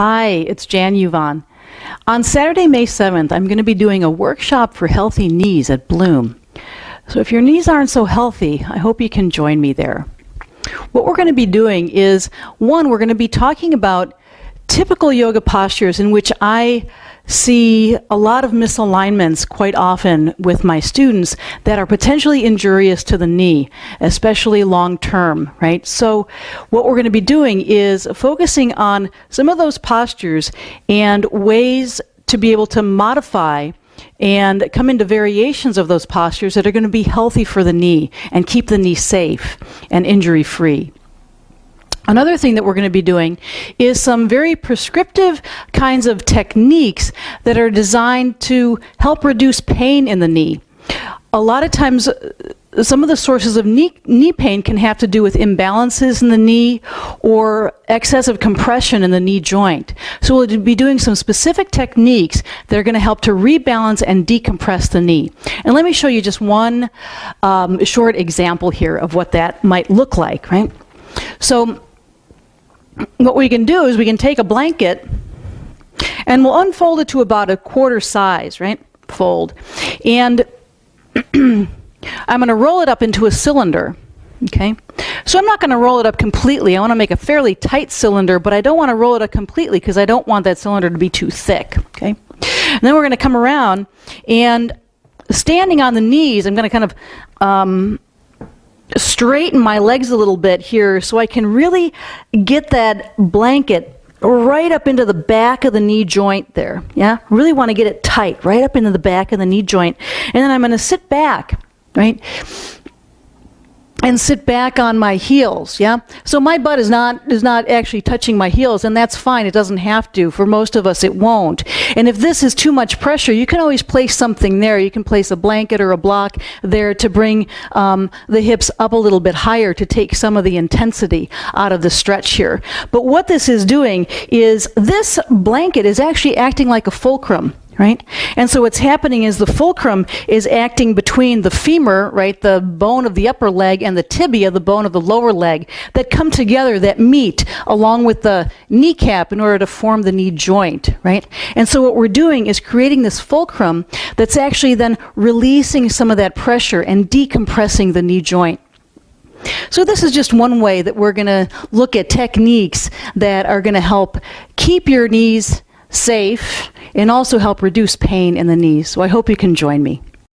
Hi, it's Jan Uvan. On Saturday, May 7th, I'm going to be doing a workshop for healthy knees at Bloom. So if your knees aren't so healthy, I hope you can join me there. What we're going to be doing is, one, we're going to be talking about typical yoga postures in which I see a lot of misalignments quite often with my students that are potentially injurious to the knee, especially long term, right? So what we're going to be doing is focusing on some of those postures and ways to be able to modify and come into variations of those postures that are going to be healthy for the knee and keep the knee safe and injury free. Another thing that we're going to be doing is some very prescriptive kinds of techniques that are designed to help reduce pain in the knee. A lot of times, some of the sources of knee pain can have to do with imbalances in the knee or excessive compression in the knee joint. So we'll be doing some specific techniques that are going to help to rebalance and decompress the knee. And let me show you just one short example here of what that might look like, right? So what we can do is we can take a blanket and we'll unfold it to about a quarter size, right? Fold. And I'm going to roll it up into a cylinder, okay? So I'm not going to roll it up completely. I want to make a fairly tight cylinder, but I don't want to roll it up completely because I don't want that cylinder to be too thick, okay? And then we're going to come around and standing on the knees, I'm going to kind of straighten my legs a little bit here so I can really get that blanket right up into the back of the knee joint there. Yeah, really want to get it tight right up into the back of the knee joint. And then I'm going to sit back, right? And sit back on my heels, yeah? So my butt is not actually touching my heels, and that's fine. It doesn't have to. For most of us, it won't. And if this is too much pressure, you can always place something there. You can place a blanket or a block there to bring the hips up a little bit higher to take some of the intensity out of the stretch here. But what this is doing is this blanket is actually acting like a fulcrum, right? And so what's happening is the fulcrum is acting between the femur, right, the bone of the upper leg, and the tibia, the bone of the lower leg, that come together, that meet along with the kneecap in order to form the knee joint, right? And so what we're doing is creating this fulcrum that's actually then releasing some of that pressure and decompressing the knee joint. So this is just one way that we're going to look at techniques that are going to help keep your knees safe and also help reduce pain in the knees. So I hope you can join me.